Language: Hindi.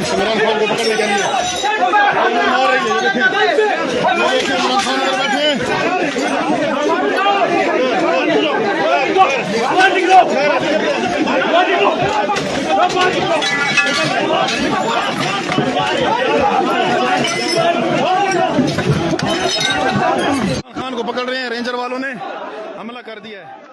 इमरान खान को पकड़ने के लिए मार रही है। देखिए इमरान खान पर बैठे खान को पकड़ रहे हैं। रेंजर वालों ने हमला कर दिया है।